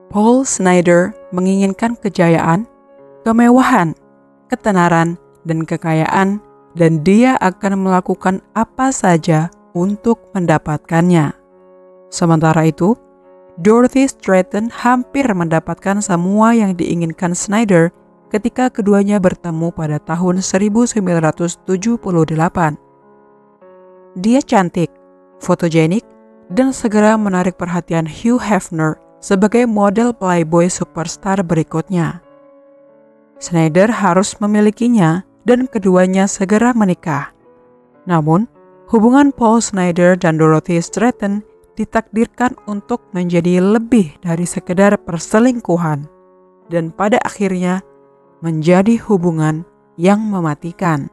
Paul Snider menginginkan kejayaan, kemewahan, ketenaran, dan kekayaan, dan dia akan melakukan apa saja untuk mendapatkannya. Sementara itu, Dorothy Stratton hampir mendapatkan semua yang diinginkan Snider ketika keduanya bertemu pada tahun 1978. Dia cantik, fotogenik, dan segera menarik perhatian Hugh Hefner sebagai model playboy superstar berikutnya. Snider harus memilikinya dan keduanya segera menikah. Namun, hubungan Paul Snider dan Dorothy Stratton ditakdirkan untuk menjadi lebih dari sekedar perselingkuhan dan pada akhirnya menjadi hubungan yang mematikan.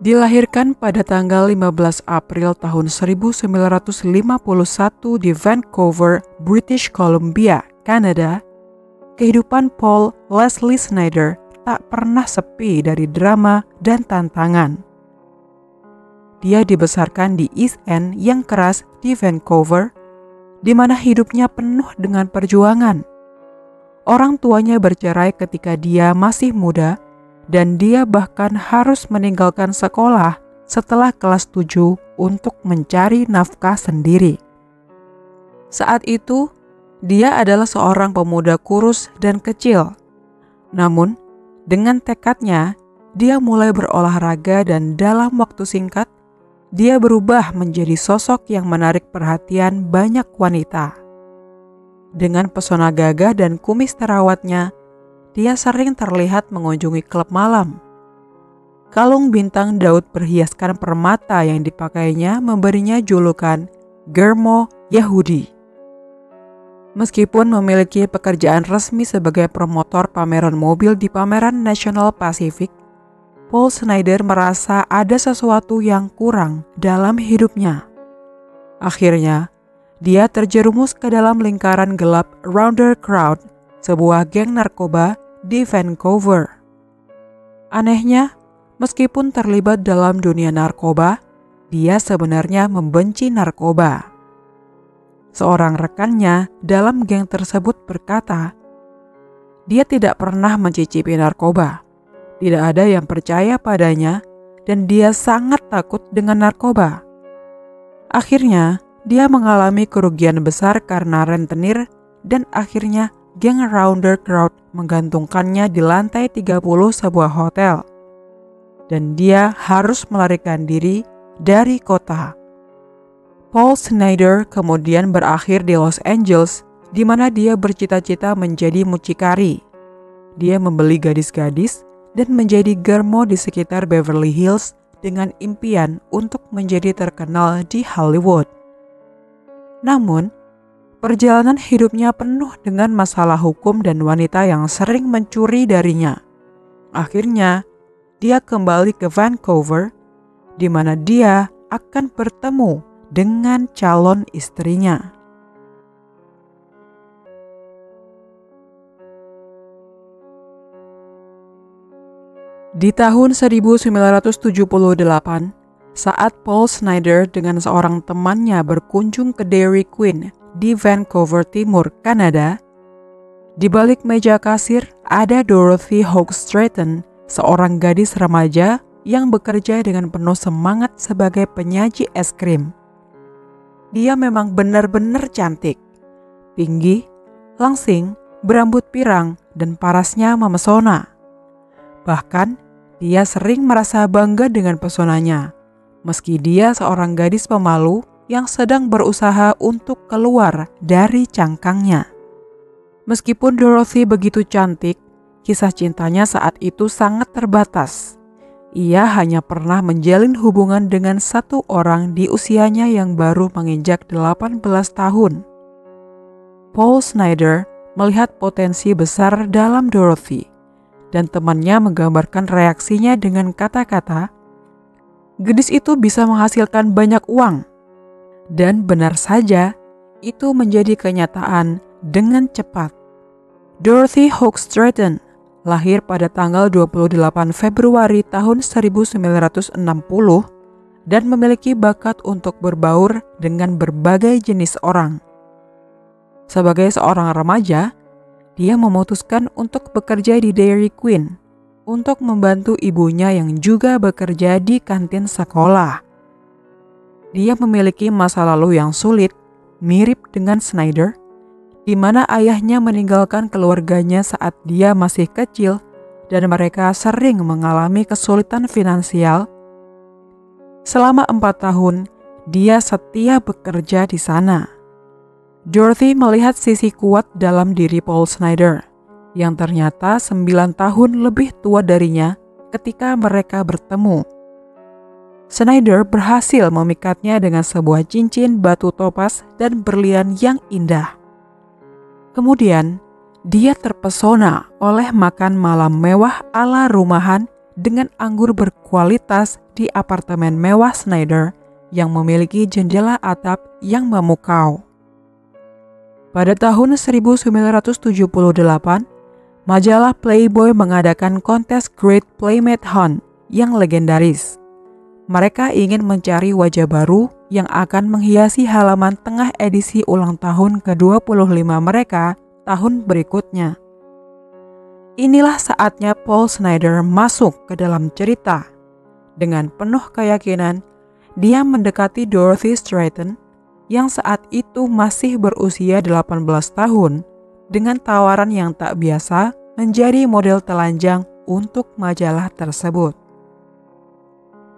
Dilahirkan pada tanggal 15 April tahun 1951 di Vancouver, British Columbia, Kanada, kehidupan Paul Leslie Snider tak pernah sepi dari drama dan tantangan. Dia dibesarkan di East End yang keras di Vancouver, di mana hidupnya penuh dengan perjuangan. Orang tuanya bercerai ketika dia masih muda, dan dia bahkan harus meninggalkan sekolah setelah kelas 7 untuk mencari nafkah sendiri. Saat itu, dia adalah seorang pemuda kurus dan kecil. Namun, dengan tekadnya, dia mulai berolahraga dan dalam waktu singkat, dia berubah menjadi sosok yang menarik perhatian banyak wanita. Dengan pesona gagah dan kumis terawatnya, dia sering terlihat mengunjungi klub malam. Kalung bintang Daud berhiaskan permata yang dipakainya memberinya julukan Germo Yahudi. Meskipun memiliki pekerjaan resmi sebagai promotor pameran mobil di pameran National Pacific, Paul Snider merasa ada sesuatu yang kurang dalam hidupnya. Akhirnya, dia terjerumus ke dalam lingkaran gelap Rounder Crowd, sebuah geng narkoba di Vancouver. Anehnya, meskipun terlibat dalam dunia narkoba, dia sebenarnya membenci narkoba. Seorang rekannya dalam geng tersebut berkata, dia tidak pernah mencicipi narkoba, tidak ada yang percaya padanya, dan dia sangat takut dengan narkoba. Akhirnya, dia mengalami kerugian besar karena rentenir dan akhirnya geng Rounder Crowd menggantungkannya di lantai 30 sebuah hotel. Dan dia harus melarikan diri dari kota. Paul Snider kemudian berakhir di Los Angeles, di mana dia bercita-cita menjadi mucikari. Dia membeli gadis-gadis dan menjadi germo di sekitar Beverly Hills dengan impian untuk menjadi terkenal di Hollywood. Namun, perjalanan hidupnya penuh dengan masalah hukum dan wanita yang sering mencuri darinya. Akhirnya, dia kembali ke Vancouver, di mana dia akan bertemu dengan calon istrinya. Di tahun 1978, saat Paul Snider dengan seorang temannya berkunjung ke Dairy Queen di Vancouver Timur, Kanada, di balik meja kasir ada Dorothy Hawk Stratton, seorang gadis remaja yang bekerja dengan penuh semangat sebagai penyaji es krim. Dia memang benar-benar cantik, tinggi, langsing, berambut pirang, dan parasnya memesona. Bahkan, dia sering merasa bangga dengan pesonanya, meski dia seorang gadis pemalu yang sedang berusaha untuk keluar dari cangkangnya. Meskipun Dorothy begitu cantik, kisah cintanya saat itu sangat terbatas. Ia hanya pernah menjalin hubungan dengan satu orang di usianya yang baru menginjak 18 tahun. Paul Snider melihat potensi besar dalam Dorothy, dan temannya menggambarkan reaksinya dengan kata-kata, "Gadis itu bisa menghasilkan banyak uang." Dan benar saja, itu menjadi kenyataan dengan cepat. Dorothy Hawk Stratton lahir pada tanggal 28 Februari tahun 1960 dan memiliki bakat untuk berbaur dengan berbagai jenis orang. Sebagai seorang remaja, dia memutuskan untuk bekerja di Dairy Queen untuk membantu ibunya yang juga bekerja di kantin sekolah. Dia memiliki masa lalu yang sulit, mirip dengan Snyder, di mana ayahnya meninggalkan keluarganya saat dia masih kecil dan mereka sering mengalami kesulitan finansial. Selama 4 tahun, dia setia bekerja di sana. Dorothy melihat sisi kuat dalam diri Paul Snyder, yang ternyata 9 tahun lebih tua darinya ketika mereka bertemu. Snyder berhasil memikatnya dengan sebuah cincin batu topaz dan berlian yang indah. Kemudian, dia terpesona oleh makan malam mewah ala rumahan dengan anggur berkualitas di apartemen mewah Snyder yang memiliki jendela atap yang memukau. Pada tahun 1978, majalah Playboy mengadakan kontes Great Playmate Hunt yang legendaris. Mereka ingin mencari wajah baru yang akan menghiasi halaman tengah edisi ulang tahun ke-25 mereka tahun berikutnya. Inilah saatnya Paul Snyder masuk ke dalam cerita. Dengan penuh keyakinan, dia mendekati Dorothy Stratton yang saat itu masih berusia 18 tahun dengan tawaran yang tak biasa menjadi model telanjang untuk majalah tersebut.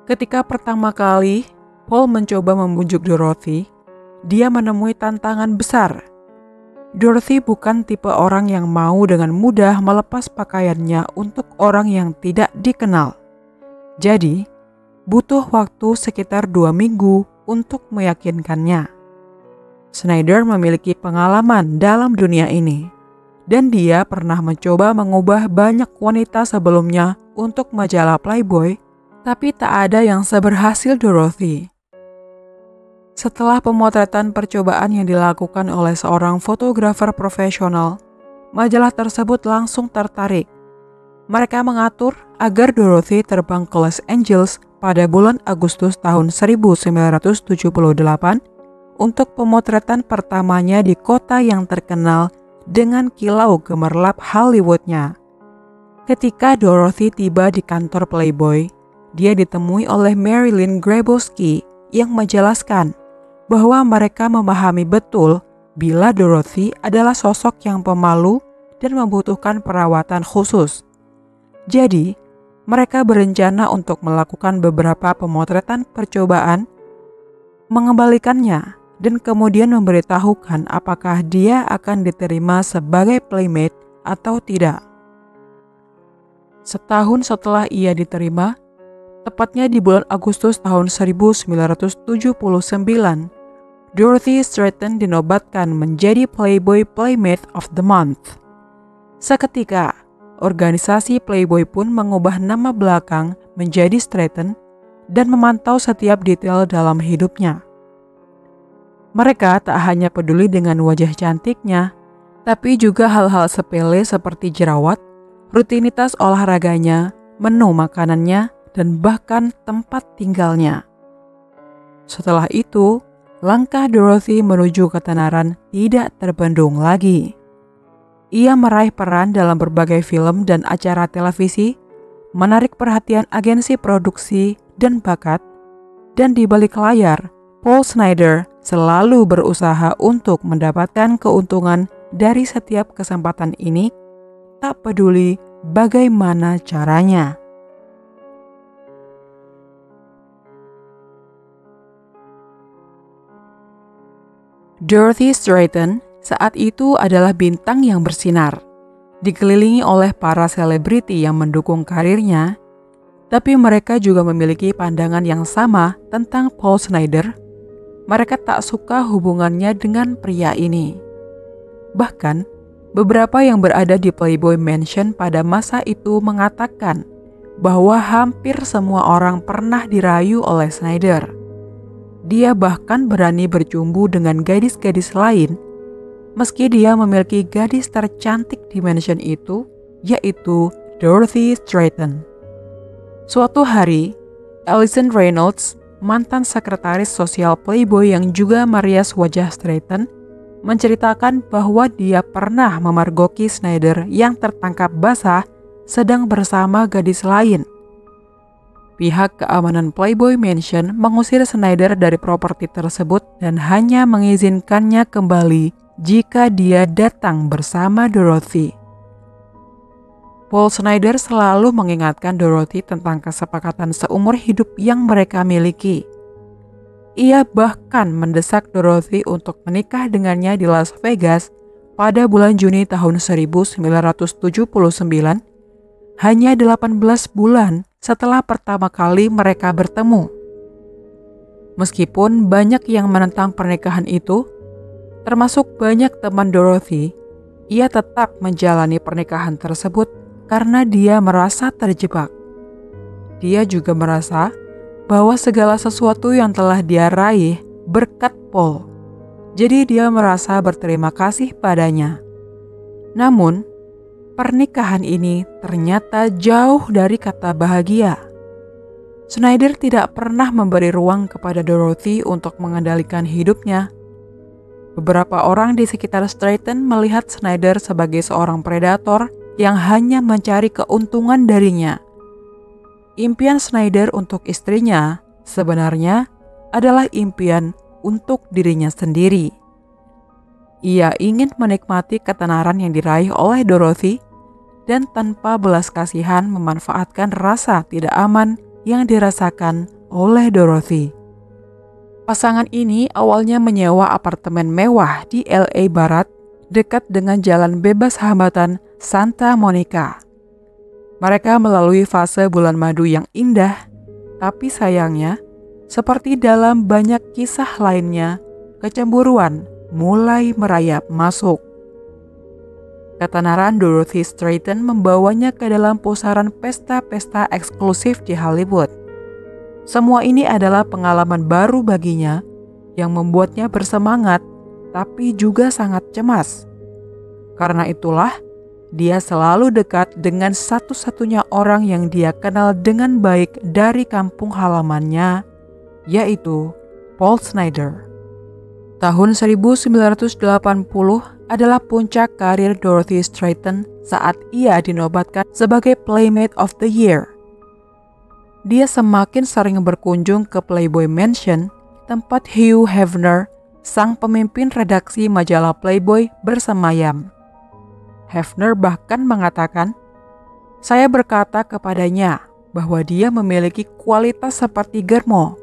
Ketika pertama kali Paul mencoba membujuk Dorothy, dia menemui tantangan besar. Dorothy bukan tipe orang yang mau dengan mudah melepas pakaiannya untuk orang yang tidak dikenal. Jadi, butuh waktu sekitar 2 minggu untuk meyakinkannya. Snyder memiliki pengalaman dalam dunia ini, dan dia pernah mencoba mengubah banyak wanita sebelumnya untuk majalah Playboy, tapi tak ada yang seberhasil Dorothy. Setelah pemotretan percobaan yang dilakukan oleh seorang fotografer profesional, majalah tersebut langsung tertarik. Mereka mengatur agar Dorothy terbang ke Los Angeles pada bulan Agustus tahun 1978 untuk pemotretan pertamanya di kota yang terkenal dengan kilau gemerlap Hollywoodnya. Ketika Dorothy tiba di kantor Playboy, dia ditemui oleh Marilyn Grabowski yang menjelaskan bahwa mereka memahami betul bila Dorothy adalah sosok yang pemalu dan membutuhkan perawatan khusus. Jadi, mereka berencana untuk melakukan beberapa pemotretan percobaan, mengembalikannya, dan kemudian memberitahukan apakah dia akan diterima sebagai playmate atau tidak. Setahun setelah ia diterima, tepatnya di bulan Agustus tahun 1979, Dorothy Stratton dinobatkan menjadi Playboy Playmate of the Month. Seketika, organisasi Playboy pun mengubah nama belakang menjadi Stratton dan memantau setiap detail dalam hidupnya. Mereka tak hanya peduli dengan wajah cantiknya, tapi juga hal-hal sepele seperti jerawat, rutinitas olahraganya, menu makanannya, dan bahkan tempat tinggalnya. Setelah itu, langkah Dorothy menuju ketenaran tidak terbendung lagi. Ia meraih peran dalam berbagai film dan acara televisi, menarik perhatian agensi produksi dan bakat, dan di balik layar, Paul Snyder selalu berusaha untuk mendapatkan keuntungan dari setiap kesempatan ini, tak peduli bagaimana caranya. Dorothy Stratton saat itu adalah bintang yang bersinar, dikelilingi oleh para selebriti yang mendukung karirnya, tapi mereka juga memiliki pandangan yang sama tentang Paul Snyder. Mereka tak suka hubungannya dengan pria ini. Bahkan, beberapa yang berada di Playboy Mansion pada masa itu mengatakan bahwa hampir semua orang pernah dirayu oleh Snyder. Dia bahkan berani bercumbu dengan gadis-gadis lain, meski dia memiliki gadis tercantik di mansion itu, yaitu Dorothy Stratton. Suatu hari, Alison Reynolds mantan sekretaris sosial Playboy yang juga merias wajah Stratton, menceritakan bahwa dia pernah memergoki Snyder yang tertangkap basah sedang bersama gadis lain. Pihak keamanan Playboy Mansion mengusir Snyder dari properti tersebut dan hanya mengizinkannya kembali jika dia datang bersama Dorothy. Paul Snyder selalu mengingatkan Dorothy tentang kesepakatan seumur hidup yang mereka miliki. Ia bahkan mendesak Dorothy untuk menikah dengannya di Las Vegas pada bulan Juni tahun 1979, hanya 18 bulan setelah pertama kali mereka bertemu. Meskipun banyak yang menentang pernikahan itu, termasuk banyak teman Dorothy, ia tetap menjalani pernikahan tersebut karena dia merasa terjebak. Dia juga merasa bahwa segala sesuatu yang telah dia raih berkat Paul. Jadi dia merasa berterima kasih padanya. Namun, pernikahan ini ternyata jauh dari kata bahagia. Snyder tidak pernah memberi ruang kepada Dorothy untuk mengendalikan hidupnya. Beberapa orang di sekitar Stratton melihat Snyder sebagai seorang predator yang hanya mencari keuntungan darinya. Impian Snyder untuk istrinya sebenarnya adalah impian untuk dirinya sendiri. Ia ingin menikmati ketenaran yang diraih oleh Dorothy dan tanpa belas kasihan memanfaatkan rasa tidak aman yang dirasakan oleh Dorothy. Pasangan ini awalnya menyewa apartemen mewah di LA Barat dekat dengan jalan bebas hambatan Santa Monica. Mereka melalui fase bulan madu yang indah, tapi sayangnya, seperti dalam banyak kisah lainnya, kecemburuan mulai merayap masuk. Ketenaran Dorothy Stratton membawanya ke dalam pusaran pesta-pesta eksklusif di Hollywood. Semua ini adalah pengalaman baru baginya yang membuatnya bersemangat, tapi juga sangat cemas. Karena itulah, dia selalu dekat dengan satu-satunya orang yang dia kenal dengan baik dari kampung halamannya, yaitu Paul Snyder. Tahun 1980 adalah puncak karir Dorothy Stratton saat ia dinobatkan sebagai Playmate of the Year. Dia semakin sering berkunjung ke Playboy Mansion, tempat Hugh Hefner, sang pemimpin redaksi majalah Playboy, bersemayam. Hefner bahkan mengatakan, "Saya berkata kepadanya bahwa dia memiliki kualitas seperti Germo."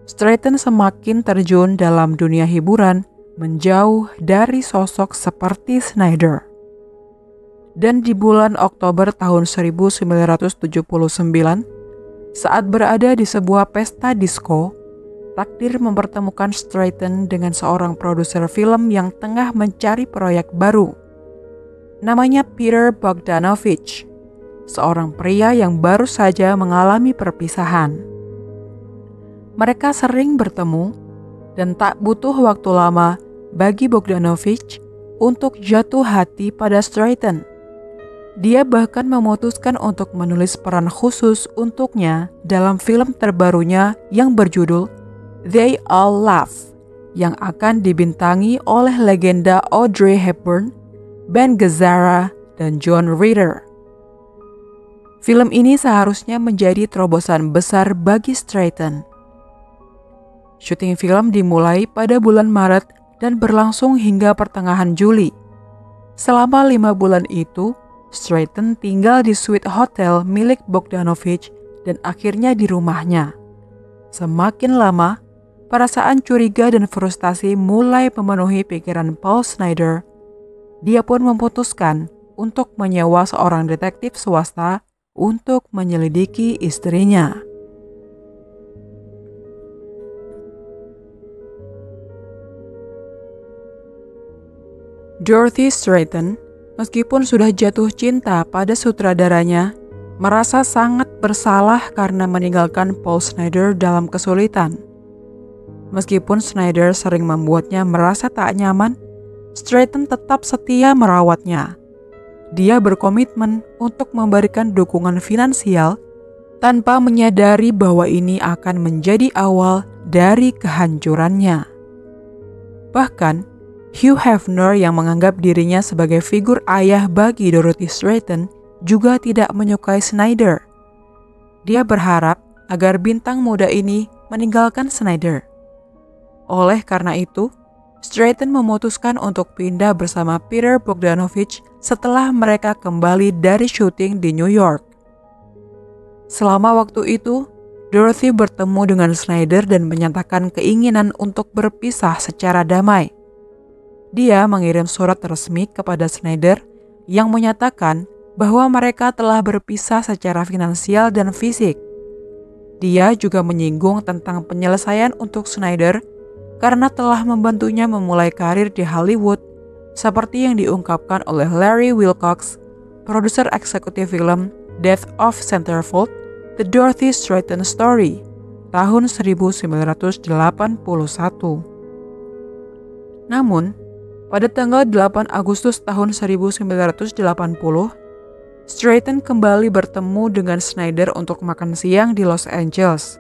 Stratton semakin terjun dalam dunia hiburan, menjauh dari sosok seperti Snyder. Dan di bulan Oktober tahun 1979, saat berada di sebuah pesta disko, takdir mempertemukan Stratton dengan seorang produser film yang tengah mencari proyek baru. Namanya Peter Bogdanovich, seorang pria yang baru saja mengalami perpisahan. Mereka sering bertemu dan tak butuh waktu lama bagi Bogdanovich untuk jatuh hati pada Stratton. Dia bahkan memutuskan untuk menulis peran khusus untuknya dalam film terbarunya yang berjudul They All Laugh, yang akan dibintangi oleh legenda Audrey Hepburn, Ben Gazzara, dan John Ritter. Film ini seharusnya menjadi terobosan besar bagi Stratton. Syuting film dimulai pada bulan Maret dan berlangsung hingga pertengahan Juli. Selama 5 bulan itu, Stratton tinggal di suite hotel milik Bogdanovich dan akhirnya di rumahnya. Semakin lama, perasaan curiga dan frustasi mulai memenuhi pikiran Paul Snyder. Dia pun memutuskan untuk menyewa seorang detektif swasta untuk menyelidiki istrinya. Dorothy Stratton, meskipun sudah jatuh cinta pada sutradaranya, merasa sangat bersalah karena meninggalkan Paul Snyder dalam kesulitan. Meskipun Snyder sering membuatnya merasa tak nyaman, Stratton tetap setia merawatnya. Dia berkomitmen untuk memberikan dukungan finansial tanpa menyadari bahwa ini akan menjadi awal dari kehancurannya. Bahkan, Hugh Hefner yang menganggap dirinya sebagai figur ayah bagi Dorothy Stratton juga tidak menyukai Snyder. Dia berharap agar bintang muda ini meninggalkan Snyder. Oleh karena itu, Stratton memutuskan untuk pindah bersama Peter Bogdanovich setelah mereka kembali dari syuting di New York. Selama waktu itu, Dorothy bertemu dengan Snyder dan menyatakan keinginan untuk berpisah secara damai. Dia mengirim surat resmi kepada Snyder yang menyatakan bahwa mereka telah berpisah secara finansial dan fisik. Dia juga menyinggung tentang penyelesaian untuk Snyder karena telah membantunya memulai karir di Hollywood, seperti yang diungkapkan oleh Larry Wilcox, produser eksekutif film Death of Centerfold, The Dorothy Stratton Story, tahun 1981. Namun, pada tanggal 8 Agustus tahun 1980, Stratton kembali bertemu dengan Snyder untuk makan siang di Los Angeles.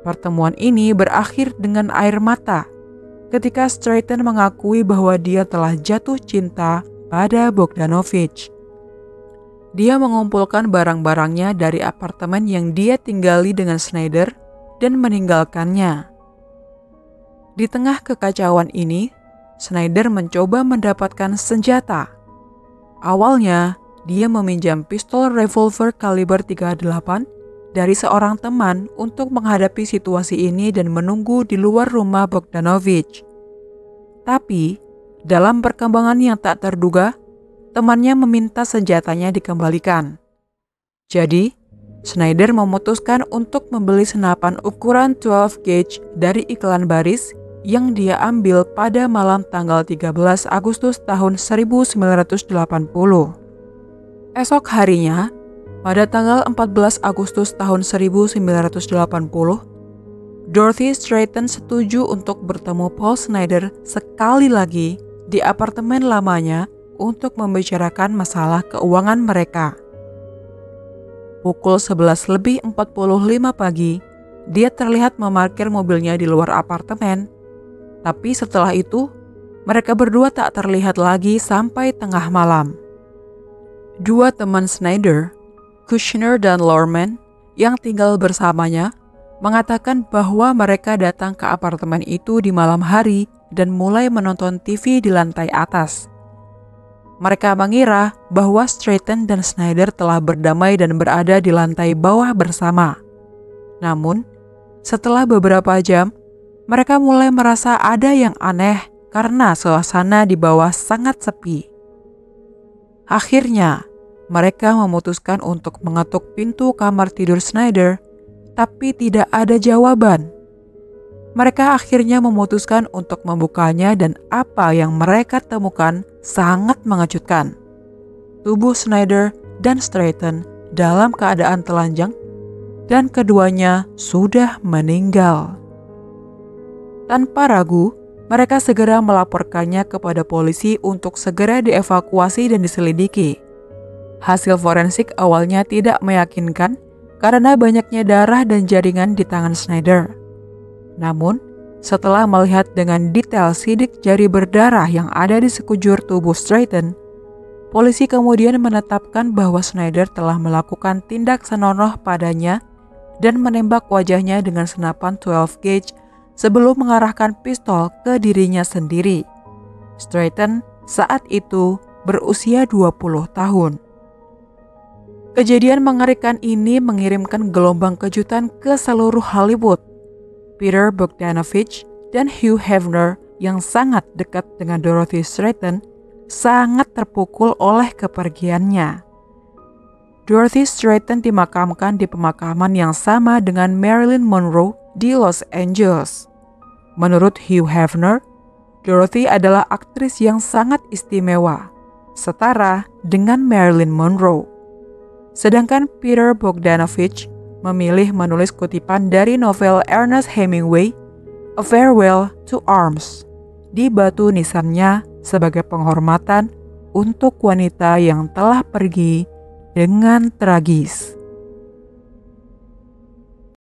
Pertemuan ini berakhir dengan air mata ketika Stratton mengakui bahwa dia telah jatuh cinta pada Bogdanovich. Dia mengumpulkan barang-barangnya dari apartemen yang dia tinggali dengan Snyder dan meninggalkannya. Di tengah kekacauan ini, Snyder mencoba mendapatkan senjata. Awalnya, dia meminjam pistol revolver kaliber 38 dari seorang teman untuk menghadapi situasi ini dan menunggu di luar rumah Bogdanovich. Tapi, dalam perkembangan yang tak terduga, temannya meminta senjatanya dikembalikan. Jadi, Snyder memutuskan untuk membeli senapan ukuran 12 gauge dari iklan baris yang dia ambil pada malam tanggal 13 Agustus tahun 1980. Esok harinya, pada tanggal 14 Agustus tahun 1980, Dorothy Stratton setuju untuk bertemu Paul Snyder sekali lagi di apartemen lamanya untuk membicarakan masalah keuangan mereka. Pukul 11:45 pagi, dia terlihat memarkir mobilnya di luar apartemen. Tapi setelah itu, mereka berdua tak terlihat lagi sampai tengah malam. Dua teman Snyder, Kushner dan Lorman, yang tinggal bersamanya, mengatakan bahwa mereka datang ke apartemen itu di malam hari dan mulai menonton TV di lantai atas. Mereka mengira bahwa Stratton dan Snyder telah berdamai dan berada di lantai bawah bersama. Namun, setelah beberapa jam, mereka mulai merasa ada yang aneh karena suasana di bawah sangat sepi. Akhirnya, mereka memutuskan untuk mengetuk pintu kamar tidur Snyder, tapi tidak ada jawaban. Mereka akhirnya memutuskan untuk membukanya dan apa yang mereka temukan sangat mengejutkan. Tubuh Snyder dan Stratton dalam keadaan telanjang dan keduanya sudah meninggal. Tanpa ragu, mereka segera melaporkannya kepada polisi untuk segera dievakuasi dan diselidiki. Hasil forensik awalnya tidak meyakinkan karena banyaknya darah dan jaringan di tangan Snyder. Namun, setelah melihat dengan detail sidik jari berdarah yang ada di sekujur tubuh Stratton, polisi kemudian menetapkan bahwa Snyder telah melakukan tindak senonoh padanya dan menembak wajahnya dengan senapan 12 gauge sebelum mengarahkan pistol ke dirinya sendiri. Stratton saat itu berusia 20 tahun. Kejadian mengerikan ini mengirimkan gelombang kejutan ke seluruh Hollywood. Peter Bogdanovich dan Hugh Hefner yang sangat dekat dengan Dorothy Stratton sangat terpukul oleh kepergiannya. Dorothy Stratton dimakamkan di pemakaman yang sama dengan Marilyn Monroe di Los Angeles. Menurut Hugh Hefner, Dorothy adalah aktris yang sangat istimewa, setara dengan Marilyn Monroe. Sedangkan Peter Bogdanovich memilih menulis kutipan dari novel Ernest Hemingway, A Farewell to Arms, di batu nisannya sebagai penghormatan untuk wanita yang telah pergi dengan tragis.